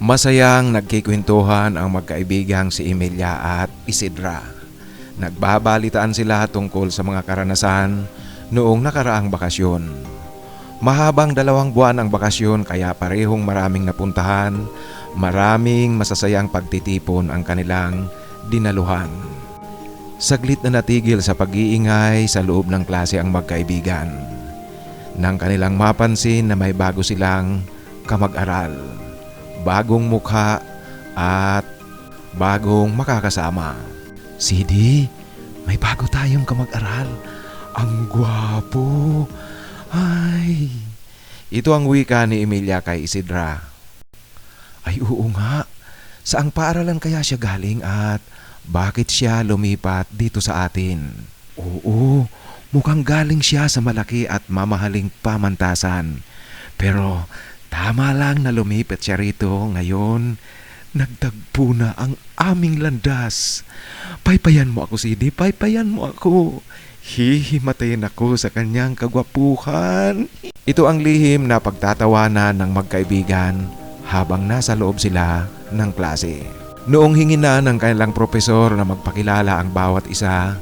Masayang nagkikwentuhan ang magkaibigang si Emilia at Isidra. Nagbabalitaan sila tungkol sa mga karanasan noong nakaraang bakasyon. Mahabang 2 buwan ang bakasyon kaya parehong maraming napuntahan, maraming masasayang pagtitipon ang kanilang dinaluhan. Saglit na natigil sa pag-iingay sa loob ng klase ang magkaibigan. Nang kanilang mapansin na may bago silang kamag-aral, bagong mukha at bagong makakasama. CD, may bago tayong kamag-aral. Ang gwapo. Ay. Ito ang wika ni Emilia kay Isidra. Ay oo nga. Saang paaralan kaya siya galing at bakit siya lumipat dito sa atin? Oo, mukhang galing siya sa malaki at mamahaling pamantasan. Pero tama lang na lumipat siya rito ngayon. Nagtagpo na ang aming landas. Paypayan mo ako, CD. Paypayan mo ako. Hihimatayin ako sa kanyang kagwapuhan. Ito ang lihim na pagtatawanan ng magkaibigan habang nasa loob sila ng klase. Noong hingin na ng kanilang propesor na magpakilala ang bawat isa,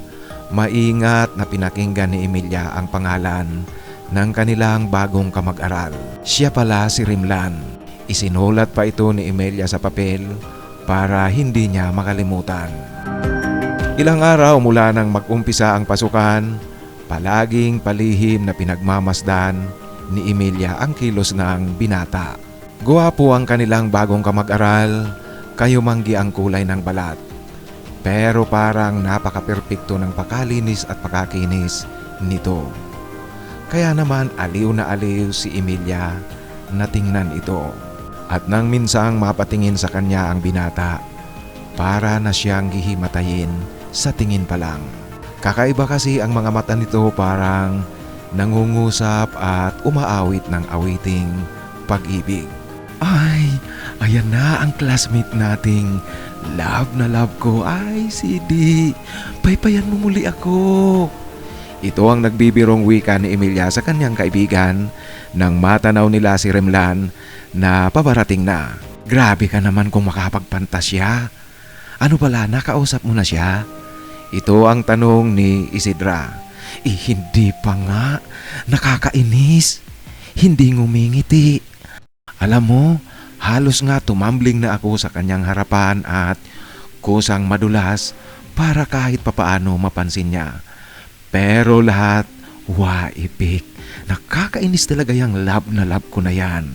maingat na pinakinggan ni Emilia ang pangalan ng kanilang bagong kamag-aral. Siya pala si Rimlan. Isinulat pa ito ni Emilia sa papel para hindi niya makalimutan. Ilang araw mula nang mag-umpisa ang pasukan, palaging palihim na pinagmamasdan ni Emilia ang kilos ng binata. Guwapo ang kanilang bagong kamag-aral, kayumanggi ang kulay ng balat. Pero parang napaka-perpekto ng pakalinis at pakakinis nito. Kaya naman aliw na aliw si Emilia na tingnan ito. At nang minsang mapatingin sa kanya ang binata, para na siyang gihimatayin sa tingin pa lang. Kakaiba kasi ang mga mata nito, parang nangungusap at umaawit ng awiting pag-ibig. Ay, ayan na ang classmate nating love na love ko. Ay, CD, paypayan mo muli ako. Ito ang nagbibirong wika ni Emilia sa kanyang kaibigan nang matanaw nila si Rimlan na pabarating na. Grabe ka naman kung makapagpantasya. Ano pala, nakausap mo na siya? Ito ang tanong ni Isidra. Hindi pa nga. Nakakainis. Hindi ngumingiti. Alam mo, halos nga tumambling na ako sa kanyang harapan at kusang madulas para kahit papaano mapansin niya. Pero lahat, waipik. Nakakainis talaga yung love na love ko na yan.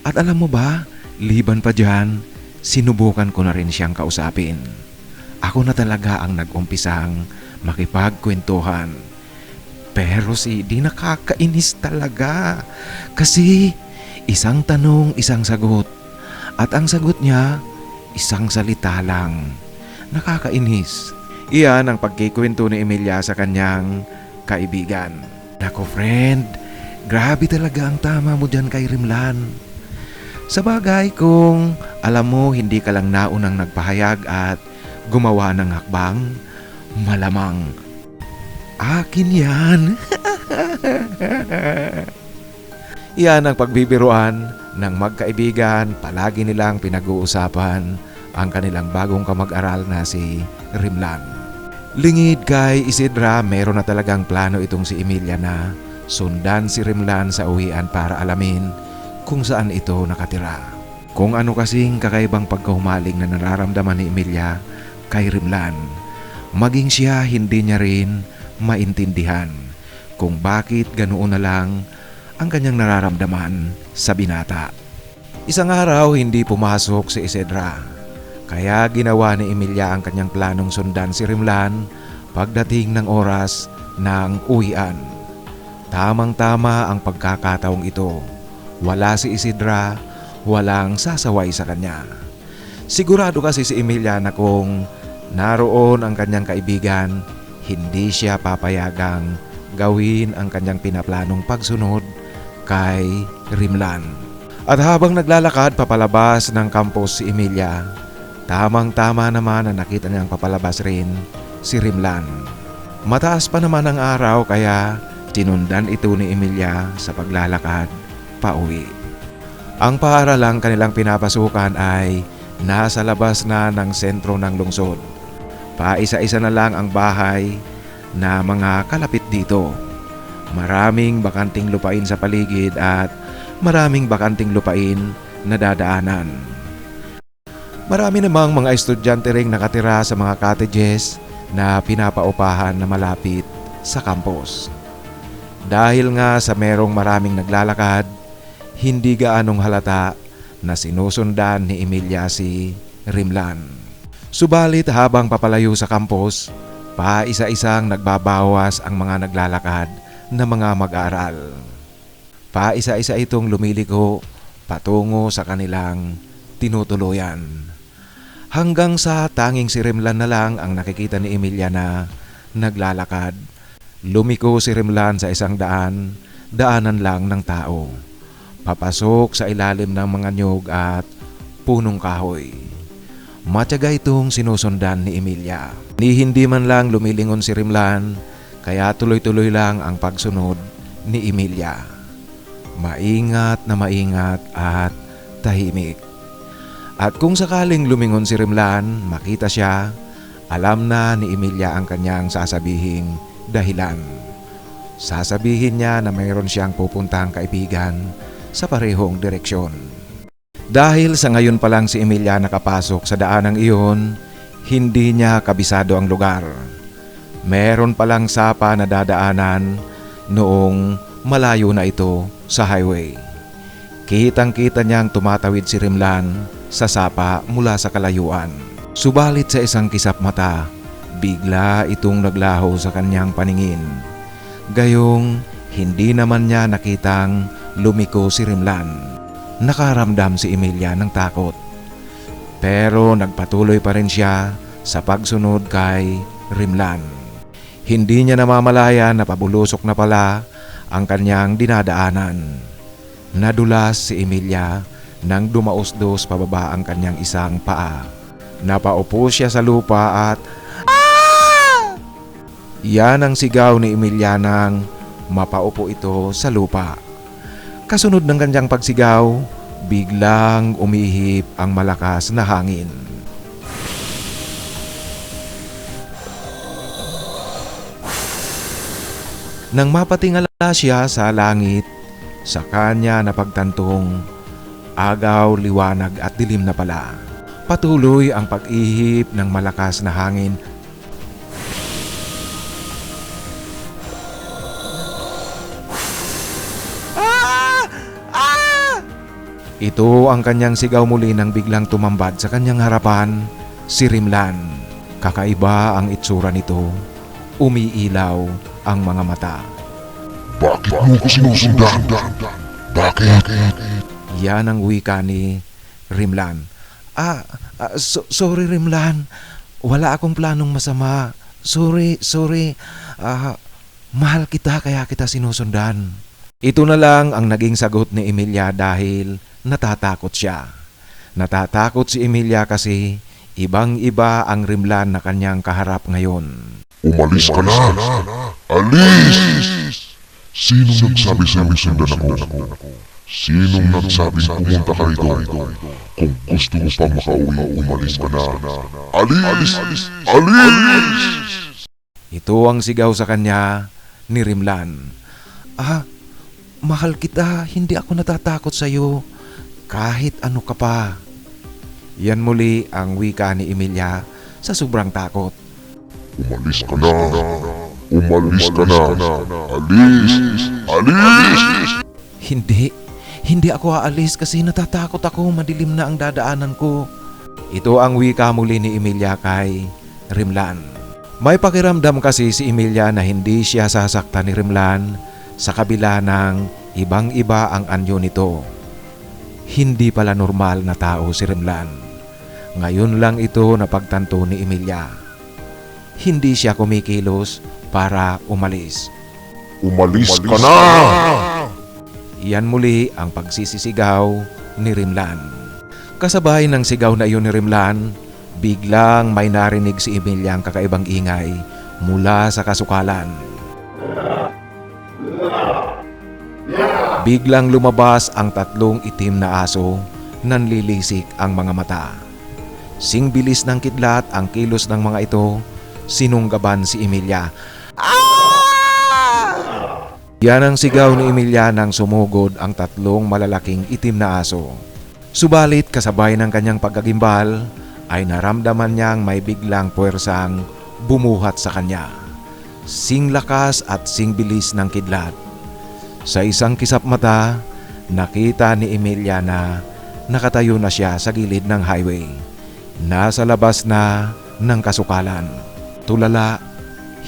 At alam mo ba, liban pa dyan, sinubukan ko na rin siyang kausapin. Ako na talaga ang nag-umpisang makipagkwentuhan. Pero di nakakainis talaga. Kasi isang tanong, isang sagot. At ang sagot niya, isang salita lang. Nakakainis. Iyan ang pagkikwento ni Emilia sa kanyang kaibigan. Nako friend, grabe talaga ang tama mo dyan kay Rimlan. Sa bagay kung alam mo hindi ka lang naunang nagpahayag at gumawa ng hakbang, malamang akin yan. Iyan ang pagbibiruan ng magkaibigan. Palagi nilang pinag-uusapan ang kanilang bagong kamag-aral na si Rimlan. Lingid kay Isidra, meron na talagang plano itong si Emilia na sundan si Rimlan sa uwian para alamin kung saan ito nakatira. Kung ano kasing kakaibang pagkahumaling na nararamdaman ni Emilia kay Rimlan, maging siya hindi niya rin maintindihan kung bakit ganoon na lang ang kanyang nararamdaman sa binata. Isang araw hindi pumasok si Isidra, kaya ginawa ni Emilia ang kanyang planong sundan si Rimlan pagdating ng oras ng uwian. Tamang-tama ang pagkakataong ito. Wala si Isidra, walang sasaway sa kanya. Sigurado kasi si Emilia na kung naroon ang kanyang kaibigan, hindi siya papayagang gawin ang kanyang pinaplanong pagsunod kay Rimlan. At habang naglalakad papalabas ng campus si Emilia, tamang-tama naman na nakita niyang papalabas rin si Rimlan. Mataas pa naman ang araw kaya tinundan ito ni Emilia sa paglalakad pauwi. Ang paaralang kanilang pinapasukan ay nasa labas na ng sentro ng lungsod. Paisa-isa na lang ang bahay na mga kalapit dito. Maraming bakanting lupain sa paligid at maraming bakanting lupain na dadaanan. Marami namang mga estudyante ring nakatira sa mga cottages na pinapaupahan na malapit sa campus. Dahil nga sa merong maraming naglalakad, hindi gaanong halata na sinusundan ni Emilia si Rimlan. Subalit habang papalayo sa campus, paisa-isang nagbabawas ang mga naglalakad na mga mag-aaral. Paisa-isa itong lumiliko patungo sa kanilang tinutuluyan. Hanggang sa tanging si Rimlan na lang ang nakikita ni Emilia na naglalakad. Lumiko si Rimlan sa isang daanan lang ng tao. Papasok sa ilalim ng mga nyug at punong kahoy. Matyaga itong sinusundan ni Emilia. Ni hindi man lang lumilingon si Rimlan, kaya tuloy-tuloy lang ang pagsunod ni Emilia. Maingat na maingat at tahimik. At kung sakaling lumingon si Rimlan, makita siya, alam na ni Emilia ang kanyang sasabihing dahilan. Sasabihin niya na mayroon siyang pupuntang kaibigan sa parehong direksyon. Dahil sa ngayon pa lang si Emilia nakapasok sa daanang iyon, hindi niya kabisado ang lugar. Meron palang sapa na dadaanan noong malayo na ito sa highway. Kitang-kita niyang tumatawid si Rimlan sa sapa mula sa kalayuan. Subalit sa isang kisap mata, bigla itong naglaho sa kanyang paningin. Gayong hindi naman niya nakitang lumiko si Rimlan. Nakaramdam si Emilia ng takot. Pero nagpatuloy pa rin siya sa pagsunod kay Rimlan. Hindi niya namamalayan na pabulusok na pala ang kanyang dinadaanan. Nadulas si Emilia nang dumausdos pababa ang kanyang isang paa. Napaupo siya sa lupa at yan ang sigaw ni Emilia nang mapaupo ito sa lupa. Kasunod ng kanyang pagsigaw, biglang umihip ang malakas na hangin. Nang mapatingala siya sa langit, sa kanya napagtantong agaw, liwanag at dilim na pala. Patuloy ang pag-ihip ng malakas na hangin. Ito ang kanyang sigaw muli nang biglang tumambad sa kanyang harapan si Rimlan. Kakaiba ang itsura nito. Umiilaw ang mga mata. Bakit mo ko sinusundan? Bakit? Yan ang wika ni Rimlan. Sorry Rimlan. Wala akong planong masama. Sorry. Mahal kita kaya kita sinusundan. Ito na lang ang naging sagot ni Emilia dahil natatakot siya. Natatakot si Emilia kasi ibang-iba ang Rimlan na kanyang kaharap ngayon. Umalis ka na! Alis! Sinong nagsabi sa'yo sundan ako? Sinong nagsabing pumunta ka rito? Kung gusto mo pang makauwi, umalis ka na. Alis! Alis! Ito ang sigaw sa kanya ni Rimlan. Mahal kita, hindi ako natatakot sa'yo. Kahit ano ka pa. Yan muli ang wika ni Emilia sa sobrang takot. Umalis ka na! Umalis ka na! Alis! Alis! Hindi ako aalis kasi natatakot ako, madilim na ang dadaanan ko. Ito ang wika muli ni Emilia kay Rimlan. May pakiramdam kasi si Emilia na hindi siya sasaktan ni Rimlan sa kabila ng ibang-iba ang anyo nito. Hindi pala normal na tao si Rimlan. Ngayon lang ito napagtanto ni Emilia. Hindi siya kumikilos para umalis. Umalis ka na! Iyan muli ang pagsisisigaw ni Rimlan. Kasabay ng sigaw na iyon ni Rimlan, biglang may narinig si Emilia ang kakaibang ingay mula sa kasukalan. Biglang lumabas ang 3 itim na aso, nanlilisik ang mga mata. Singbilis ng kidlat ang kilos ng mga ito, sinunggaban si Emilia. Yan ang sigaw ni Emilia nang sumugod ang 3 malalaking itim na aso. Subalit kasabay ng kanyang pagkagimbal ay naramdaman niyang may biglang puwersang bumuhat sa kanya. Sing lakas at sing bilis ng kidlat. Sa isang kisap mata, nakita ni Emilia na nakatayo na siya sa gilid ng highway. Nasa labas na ng kasukalan. Tulala,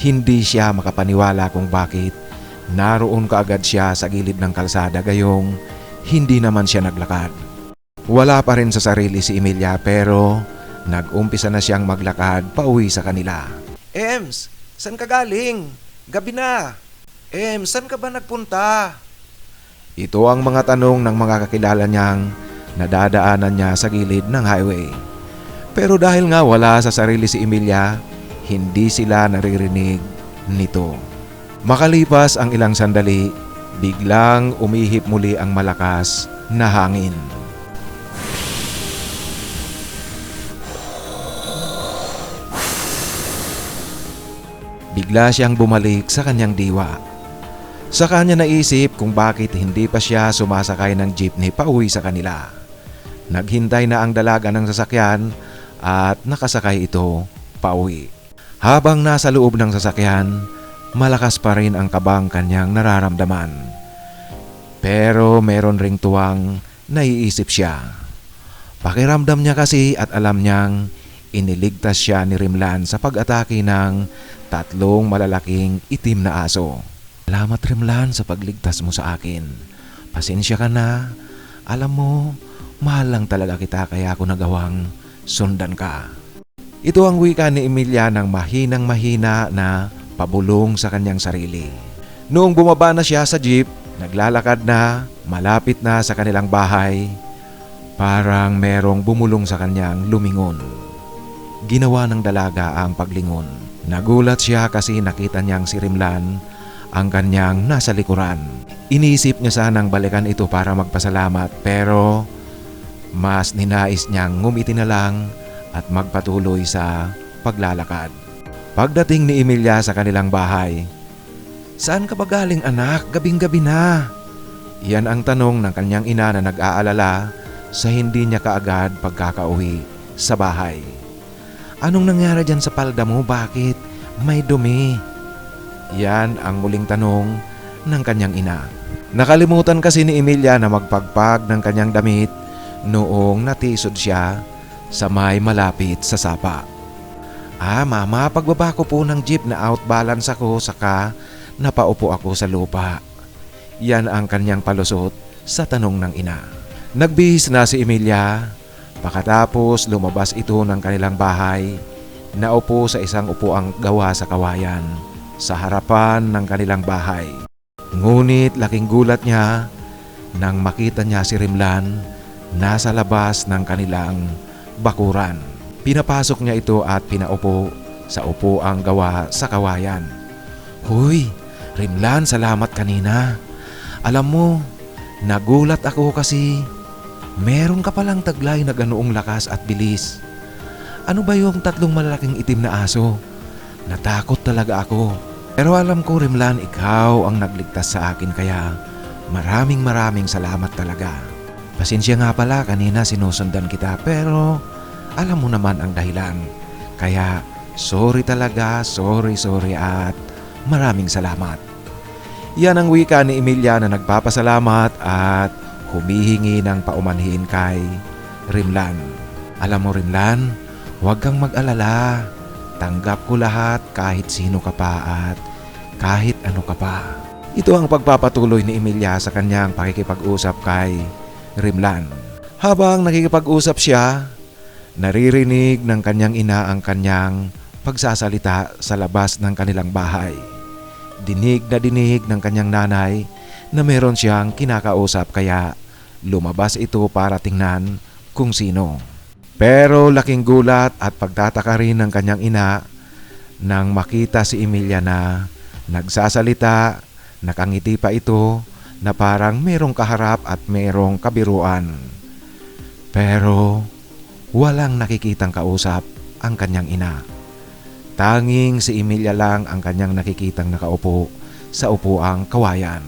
hindi siya makapaniwala kung bakit naroon kaagad siya sa gilid ng kalsada gayong hindi naman siya naglakad. Wala pa rin sa sarili si Emilia pero nag-umpisa na siyang maglakad pauwi sa kanila. Ems, saan ka galing? Gabi na. Ems, saan ka ba nagpunta? Ito ang mga tanong ng mga kakilala niyang nadadaanan niya sa gilid ng highway. Pero dahil nga wala sa sarili si Emilia, hindi sila naririnig nito. Makalipas ang ilang sandali, biglang umihip muli ang malakas na hangin. Bigla siyang bumalik sa kanyang diwa. Sa kanya naisip kung bakit hindi pa siya sumasakay ng jeepney pauwi sa kanila. Naghintay na ang dalaga ng sasakyan at nakasakay ito pauwi. Habang nasa loob ng sasakyan, malakas pa rin ang kabang kanyang nararamdaman. Pero meron ring tuwang naiisip siya. Pakiramdam niya kasi at alam niyang iniligtas siya ni Rimlan sa pag-atake ng 3 malalaking itim na aso. Salamat Rimlan sa pagligtas mo sa akin. Pasensya ka na. Alam mo, mahal lang talaga kita kaya ako nagawang sundan ka. Ito ang wika ni Emilia ng mahinang-mahina na pabulong sa kanyang sarili. Noong bumaba na siya sa jeep, naglalakad na, malapit na sa kanilang bahay, parang merong bumulong sa kanyang lumingon. Ginawa ng dalaga ang paglingon. Nagulat siya kasi nakita niyang si Rimlan ang kanyang nasa likuran. Inisip niya sanang balikan ito para magpasalamat pero mas ninais niyang ngumiti na lang at magpatuloy sa paglalakad. Pagdating ni Emilia sa kanilang bahay, "Saan ka ba galing anak? Gabing-gabi na." Yan ang tanong ng kanyang ina na nag-aalala sa hindi niya kaagad pagkakauwi sa bahay. "Anong nangyari dyan sa palda mo? Bakit? May dumi." Yan ang muling tanong ng kanyang ina. Nakalimutan kasi ni Emilia na magpagpag ng kanyang damit noong natisod siya sa may malapit sa sapa. Mama, pagbaba ko po ng jeep na outbalance ako saka napaupo ako sa lupa." Yan ang kanyang palusot sa tanong ng ina. Nagbihis na si Emilia. Pagkatapos lumabas ito ng kanilang bahay, naupo sa isang upuang gawa sa kawayan sa harapan ng kanilang bahay. Ngunit laking gulat niya nang makita niya si Rimlan nasa labas ng kanilang bakuran. Pinapasok niya ito at pinaupo sa upuang gawa sa kawayan. "Hoy, Rimlan, salamat kanina. Alam mo, nagulat ako kasi meron ka palang taglay na ganoong lakas at bilis. Ano ba yung 3 malalaking itim na aso? Natakot talaga ako. Pero alam ko Rimlan, ikaw ang nagligtas sa akin kaya maraming salamat talaga. Pasensya nga pala kanina sinusundan kita pero alam mo naman ang dahilan. Kaya sorry talaga, sorry at maraming salamat." Yan ang wika ni Emilia na nagpapasalamat at humihingi ng paumanhin kay Rimlan. "Alam mo Rimlan, huwag kang mag-alala. Tanggap ko lahat kahit sino ka pa at kahit ano ka pa." Ito ang pagpapatuloy ni Emilia sa kanyang pakikipag-usap kay Rimlan. Habang nakikipag-usap siya, naririnig ng kanyang ina ang kanyang pagsasalita sa labas ng kanilang bahay. Dinig na dinig ng kanyang nanay na meron siyang kinakausap kaya lumabas ito para tingnan kung sino. Pero laking gulat at pagtataka rin ng kanyang ina nang makita si Emilia na nagsasalita, nakangiti pa ito, na parang merong kaharap at merong kabiruan. Pero walang nakikitang kausap ang kanyang ina. Tanging si Emilia lang ang kanyang nakikitang nakaupo sa upuang kawayan.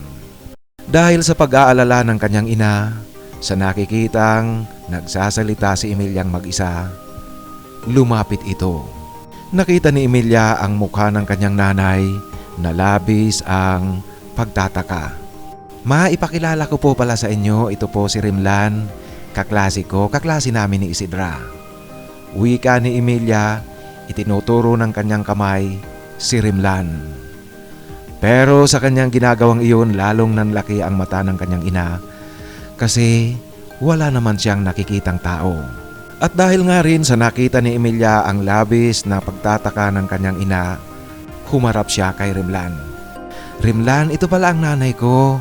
Dahil sa pag-aalala ng kanyang ina, sa nakikitang nagsasalita si Emiliang mag-isa, lumapit ito. Nakita ni Emilia ang mukha ng kanyang nanay na labis ang pagtataka. Maipakilala ko po pala sa inyo, ito po si Rimlan, kaklase namin ni Isidra. Wika ni Emilia, itinuturo ng kanyang kamay si Rimlan. Pero sa kanyang ginagawang iyon, lalong nanlaki ang mata ng kanyang ina kasi wala naman siyang nakikitang tao. At dahil nga rin sa nakita ni Emilia ang labis na pagtataka ng kanyang ina, humarap siya kay Rimlan. Rimlan, ito pala ang nanay ko.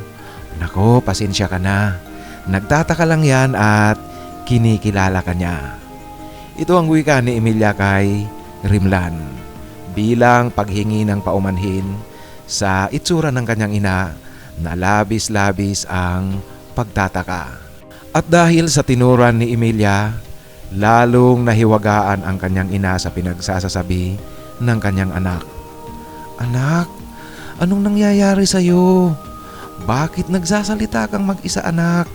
Nako, pasensya ka na. Nagtataka lang yan at kinikilala ka niya. Ito ang wika ni Emilia kay Rimlan bilang paghingi ng paumanhin sa itsura ng kanyang ina na labis-labis ang pagtataka. At dahil sa tinuran ni Emilia, lalong nahiwagaan ang kanyang ina sa pinagsasasabi ng kanyang anak. Anak, anong nangyayari sa'yo? Bakit nagsasalita kang mag-isa, anak?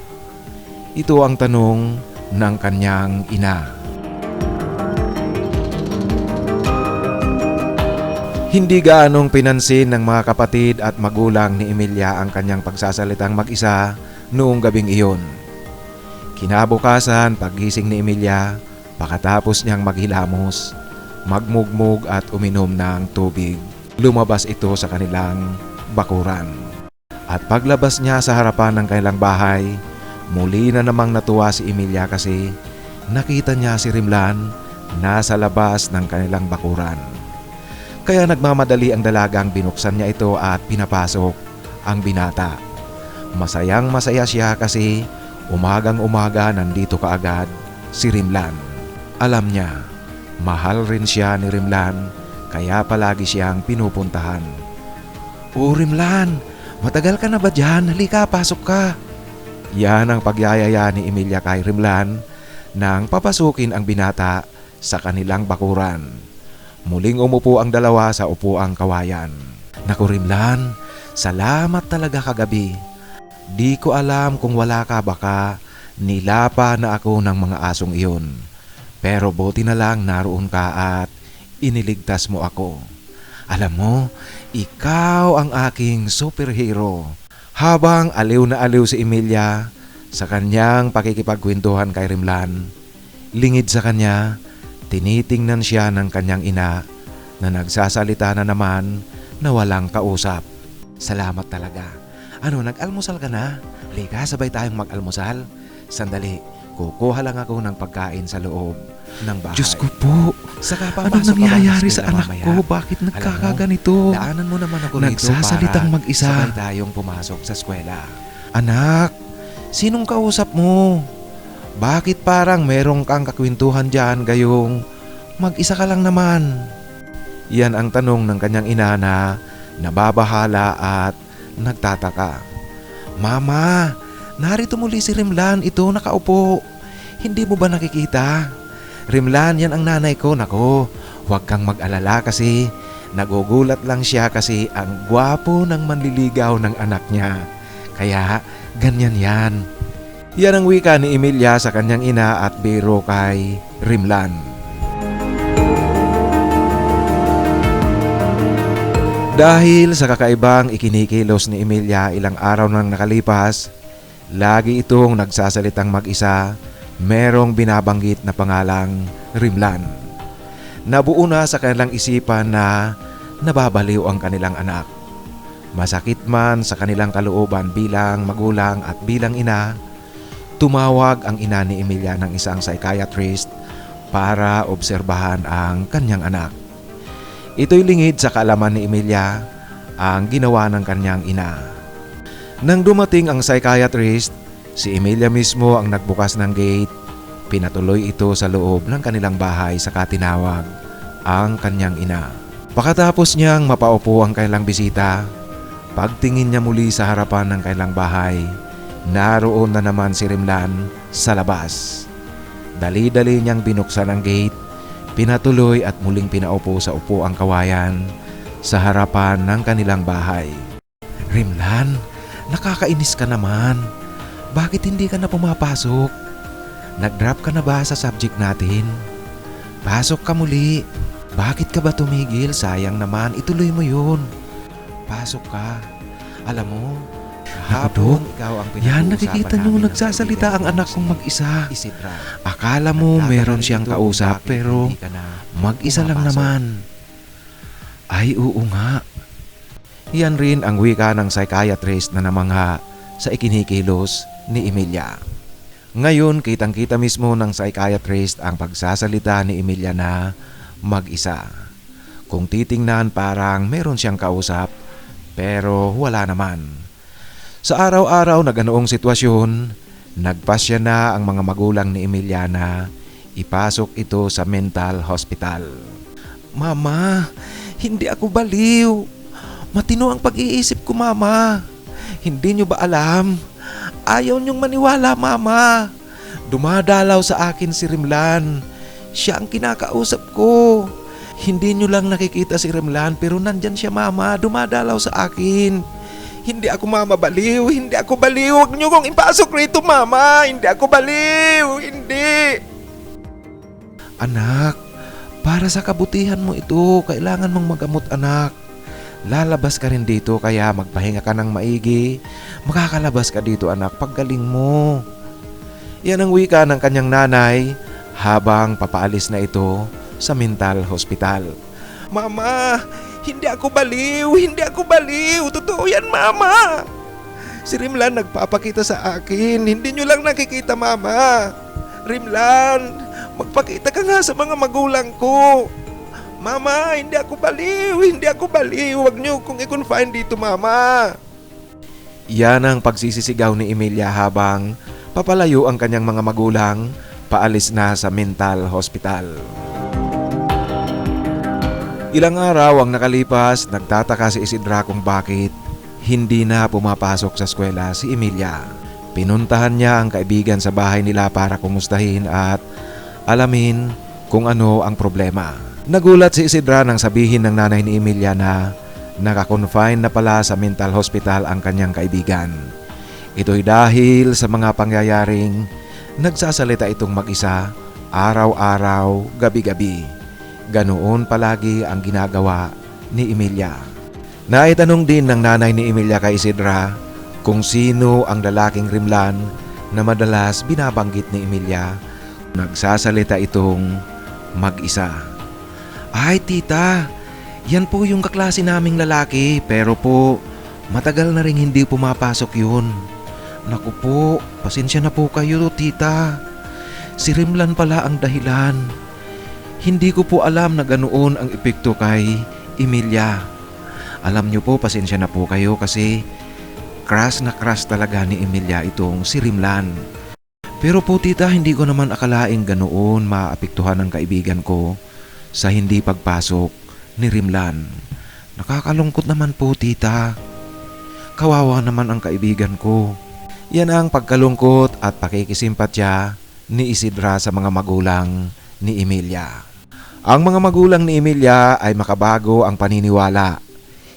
Ito ang tanong ng kanyang ina. Hindi gaanong pinansin ng mga kapatid at magulang ni Emilia ang kanyang pagsasalitang mag-isa noong gabing iyon. Kinabukasan, paggising ni Emilia, pagkatapos niyang maghilamos, magmugmug at uminom ng tubig, lumabas ito sa kanilang bakuran. At paglabas niya sa harapan ng kanilang bahay, muli na namang natuwa si Emilia kasi nakita niya si Rimlan nasa labas ng kanilang bakuran. Kaya nagmamadali ang dalagang binuksan niya ito at pinapasok ang binata. Masayang masaya siya kasi umagang-umaga nandito kaagad si Rimlan. Alam niya, mahal rin siya ni Rimlan kaya palagi siyang pinupuntahan. O Rimlan, matagal ka na ba dyan? Halika, pasok ka. Yan ang pagyayaya ni Emilia kay Rimlan nang papasukin ang binata sa kanilang bakuran. Muling umupo ang dalawa sa upuang kawayan. Naku Rimlan, salamat talaga kagabi. Di ko alam kung wala ka baka nilapa na ako ng mga asong iyon. Pero buti na lang naroon ka at iniligtas mo ako. Alam mo, ikaw ang aking superhero. Habang aliw na aliw si Emilia sa kanyang pakikipagkwentuhan kay Rimlan, lingid sa kanya, tinitingnan siya ng kanyang ina na nagsasalita na naman na walang kausap. Salamat talaga. Ano, nag-almusal ka na? Halika, sabay tayong mag-almusal. Sandali, kukuha lang ako ng pagkain sa loob ng bahay. Diyos ko po, anong nangyayari sa anak ko? Bakit nagkakaganito? Daanan mo naman ako rito nagsasalitang para mag-isa. Sabay tayong pumasok sa eskwela. Anak, sinong kausap mo? Bakit parang merong kang kakwentuhan dyan gayong mag-isa ka lang naman? Yan ang tanong ng kanyang ina na nababahala at nagtataka. Mama, narito muli si Rimlan. Ito nakaupo. Hindi mo ba nakikita? Rimlan, yan ang nanay ko. Nako, huwag kang mag-alala kasi nagugulat lang siya kasi ang gwapo ng manliligaw ng anak niya. Kaya ganyan yan. Yan ang wika ni Emilia sa kanyang ina at biro kay Rimlan. Dahil sa kakaibang ikinikilos ni Emilia ilang araw nang nakalipas, lagi itong nagsasalitang mag-isa, merong binabanggit na pangalang Rimlan. Nabuo na sa kanilang isipan na nababaliw ang kanilang anak. Masakit man sa kanilang kalooban bilang magulang at bilang ina, tumawag ang ina ni Emilia ng isang psychiatrist para obserbahan ang kanyang anak. Ito'y lingid sa kaalaman ni Emilia ang ginawa ng kanyang ina. Nang dumating ang psychiatrist, si Emilia mismo ang nagbukas ng gate. Pinatuloy ito sa loob ng kanilang bahay saka tinawag ang kanyang ina. Pagkatapos niyang mapaupo ang kanilang bisita, Pagtingin niya muli sa harapan ng kailang bahay, naroon na naman si Rimlan sa labas. Dali-dali niyang binuksan ang gate, pinatuloy at muling pinaupo sa upuang kawayan sa harapan ng kanilang bahay. Rimlan, nakakainis ka naman. Bakit hindi ka na pumapasok? Nag-drop ka na ba sa subject natin? Pasok ka muli. Bakit ka ba tumigil? Sayang naman, ituloy mo yun. Pasok ka. Alam mo, hapon ikaw ang pinag-uusapan. Yan, nakikita niyo nagsasalita ang anak kong mag-isa. Isidra, akala mo meron siyang kausap pero mag-isa lang naman. Ay, oo nga. Yan rin ang wika ng psychiatrist na namangha sa ikinikilos ni Emilia. Ngayon, kitang-kita mismo ng psychiatrist ang pagsasalita ni Emilia na mag-isa. Kung titingnan, parang meron siyang kausap pero wala naman. Sa araw-araw na ganoong sitwasyon, nagpasya na ang mga magulang ni Emilia na ipasok ito sa mental hospital. Mama, hindi ako baliw. Matino ang pag-iisip ko, Mama. Hindi nyo ba alam? Ayaw nyong maniwala, Mama. Dumadalaw sa akin si Rimlan. Siya ang kinakausap ko. Hindi nyo lang nakikita si Rimlan pero nandyan siya, Mama. Dumadalaw sa akin. Hindi ako, Mama, baliw. Hindi ako baliw. Huwag nyo kong ipasok rito, Mama. Hindi ako baliw. Hindi. Anak, para sa kabutihan mo ito, kailangan mong magamot, anak. Lalabas ka rin dito kaya magpahinga ka ng maigi. Makakalabas ka dito, anak, paggaling mo. Yan ang wika ng kanyang nanay habang papaalis na ito sa mental hospital. Mama, hindi ako baliw. Hindi ako baliw. Totoo yan, Mama. Si Rimlan nagpapakita sa akin. Hindi nyo lang nakikita, Mama. Rimlan, magpakita ka nga sa mga magulang ko. Mama, hindi ako baliw. Hindi ako baliw. Huwag niyo kong i-confine dito, Mama. Yan ang pagsisisigaw ni Emilia habang papalayo ang kanyang mga magulang paalis na sa mental hospital. Ilang araw ang nakalipas, nagtataka si Isidra kung bakit hindi na pumapasok sa eskwela si Emilia. Pinuntahan niya ang kaibigan sa bahay nila para kumustahin at alamin kung ano ang problema. Nagulat si Isidra nang sabihin ng nanay ni Emilia na nakakonfine na pala sa mental hospital ang kanyang kaibigan. Ito'y dahil sa mga pangyayaring nagsasalita itong mag-isa araw-araw, gabi-gabi. Ganoon palagi ang ginagawa ni Emilia. Naitanong din ng nanay ni Emilia kay Isidra kung sino ang lalaking Rimlan na madalas binabanggit ni Emilia. Nagsasalita itong mag-isa. Ay, tita, yan po yung kaklase naming lalaki pero po matagal na rin hindi pumapasok yun. Naku po, pasensya na po kayo, tita. Si Rimlan pala ang dahilan. Hindi ko po alam na ganoon ang epekto kay Emilia. Alam niyo po, pasensya na po kayo kasi crush na crush talaga ni Emilia itong si Rimlan. Pero po tita, hindi ko naman akalaing ganoon maapektuhan ang kaibigan ko sa hindi pagpasok ni Rimlan. Nakakalungkot naman po tita. Kawawa naman ang kaibigan ko. Yan ang pagkalungkot at pakikisimpatya ni Isidra sa mga magulang ni Emilia. Ang mga magulang ni Emilia ay makabago ang paniniwala.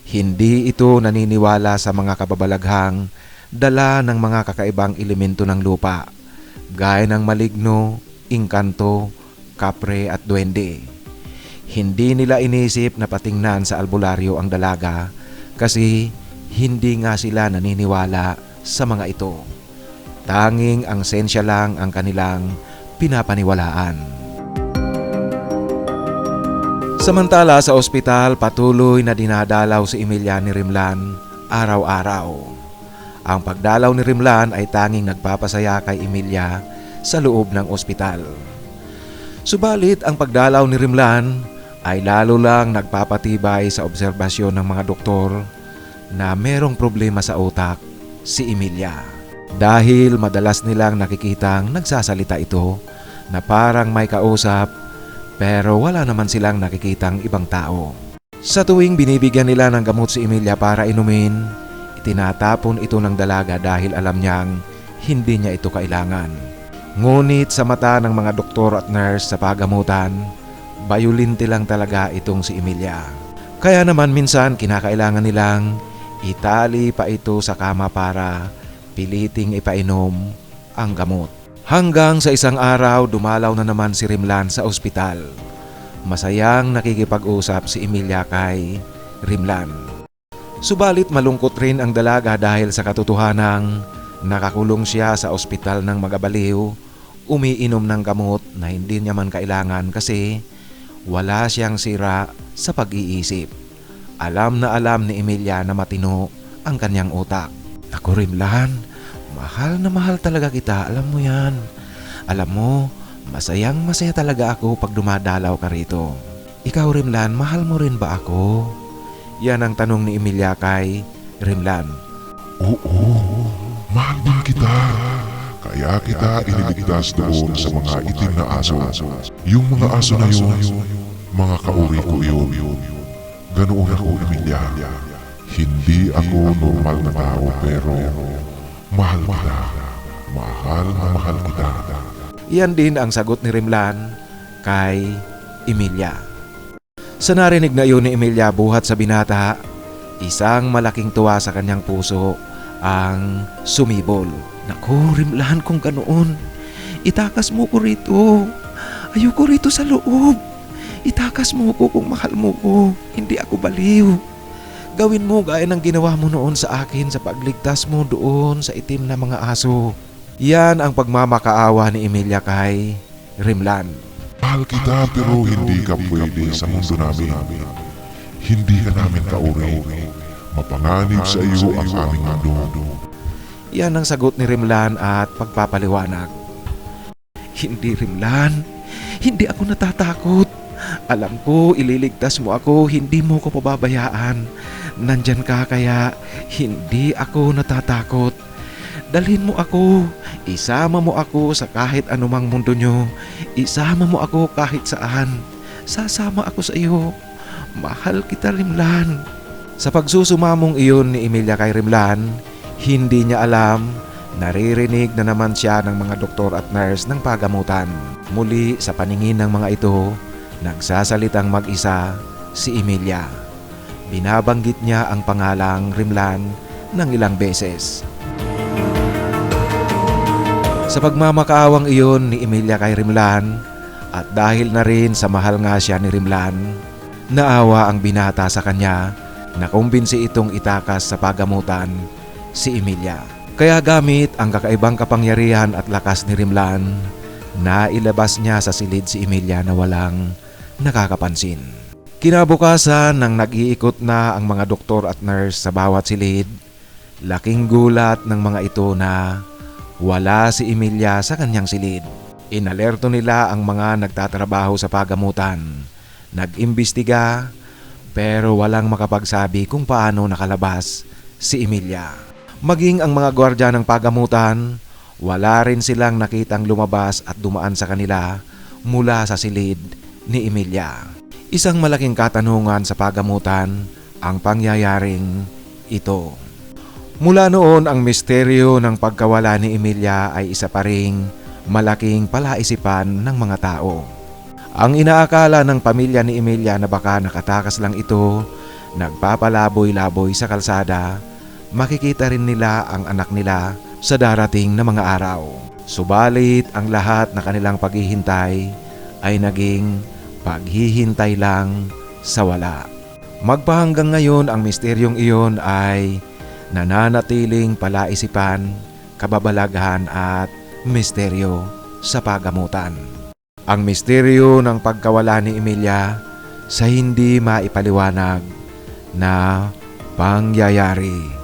Hindi ito naniniwala sa mga kababalaghang dala ng mga kakaibang elemento ng lupa, gaya ng maligno, engkanto, kapre at duwende. Hindi nila inisip na patingnan sa albularyo ang dalaga kasi hindi nga sila naniniwala sa mga ito. Tanging ang sensya lang ang kanilang pinapaniwalaan. Samantala sa ospital, patuloy na dinadalaw si Emilia ni Rimlan araw-araw. Ang pagdalaw ni Rimlan ay tanging nagpapasaya kay Emilia sa loob ng ospital. Subalit ang pagdalaw ni Rimlan ay lalo lang nagpapatibay sa obserbasyon ng mga doktor na merong problema sa utak si Emilia. Dahil madalas nilang nakikitang nagsasalita ito na parang may kausap pero wala naman silang nakikitang ibang tao. Sa tuwing binibigyan nila ng gamot si Emilia para inumin, itinatapon ito ng dalaga dahil alam niyang hindi niya ito kailangan. Ngunit sa mata ng mga doktor at nurse sa pagamutan, bayolente lang talaga itong si Emilia. Kaya naman minsan kinakailangan nilang itali pa ito sa kama para piliting ipainom ang gamot. Hanggang sa isang araw dumalaw na naman si Rimlan sa ospital. Masayang nakikipag-usap si Emilia kay Rimlan. Subalit malungkot rin ang dalaga dahil sa katotohanang nakakulong siya sa ospital ng magabaliw, umiinom ng gamot na hindi niya man kailangan kasi wala siyang sira sa pag-iisip. Alam na alam ni Emilia na matino ang kanyang utak. Ako Rimlan, mahal na mahal talaga kita, alam mo yan. Alam mo, masayang masaya talaga ako pag dumadalaw ka rito. Ikaw Rimlan, mahal mo rin ba ako? Yan ang tanong ni Emilia kay Rimlan. Oo, mahal din kita. Kaya kita iniligtas doon sa mga itim na aso. Yung mga aso na yun, mga kauri ko yun. Ganoon ako, Emilia. Hindi ako normal na tao pero mahal kita. Mahal na mahal kita. Iyan din ang sagot ni Rimlan kay Emilia. Sa narinig na iyon ni Emilia buhat sa binata, isang malaking tuwa sa kanyang puso ang sumibol. Naku, Rimlan, kung ganoon, itakas mo ko rito. Ayoko rito sa loob. Itakas mo ko kung mahal mo ko. Hindi ako baliw. Gawin mo gaya ng ginawa mo noon sa akin sa pagligtas mo doon sa itim na mga aso. Yan ang pagmamakaawa ni Emilia kay Rimlan. Mahal kita pero hindi ka pwede sa mundo namin. Hindi ka namin kauri. Mapanganib sa iyo ang aming mundo. Yan ang sagot ni Rimlan at pagpapaliwanag. Hindi Rimlan, hindi ako natatakot. Alam ko ililigtas mo ako, hindi mo ko pababayaan. Nandyan ka kaya hindi ako natatakot. Dalhin mo ako, isama mo ako sa kahit anumang mundo nyo. Isama mo ako kahit saan. Sasama ako sa iyo. Mahal kita Rimlan. Sa pagsusumamong iyon ni Emilia kay Rimlan, hindi niya alam, naririnig na naman siya ng mga doktor at nurse ng pagamutan. Muli sa paningin ng mga ito, nagsasalitang mag-isa si Emilia. Binabanggit niya ang pangalang Rimlan ng ilang beses. Sa pagmamakaawang iyon ni Emilia kay Rimlan at dahil na rin sa mahal nga siya ni Rimlan, naawa ang binata sa kanya na kumbinsi itong itakas sa pagamutan si Emilia. Kaya gamit ang kakaibang kapangyarihan at lakas ni Rimlan, nailabas niya sa silid si Emilia na walang nakakapansin. Kinabukasan nang nag-iikot na ang mga doktor at nurse sa bawat silid, laking gulat ng mga ito na wala si Emilia sa kanyang silid. Inalerto nila ang mga nagtatrabaho sa pagamutan. Nag-imbestiga pero walang makapagsabi kung paano nakalabas si Emilia. Maging ang mga gwardya ng pagamutan, wala rin silang nakitang lumabas at dumaan sa kanila mula sa silid ni Emilia. Isang malaking katanungan sa pagamutan ang pangyayaring ito. Mula noon ang misteryo ng pagkawala ni Emilia ay isa pa ring malaking palaisipan ng mga tao. Ang inaakala ng pamilya ni Emilia na baka nakatakas lang ito, nagpapalaboy-laboy sa kalsada, makikita rin nila ang anak nila sa darating na mga araw. Subalit ang lahat na kanilang paghihintay ay naging paghihintay lang sa wala. Magpahanggang ngayon ang misteryong iyon ay nananatiling palaisipan, kababalaghan at misteryo sa pagamutan. Ang misteryo ng pagkawala ni Emilia sa hindi maipaliwanag na pangyayari.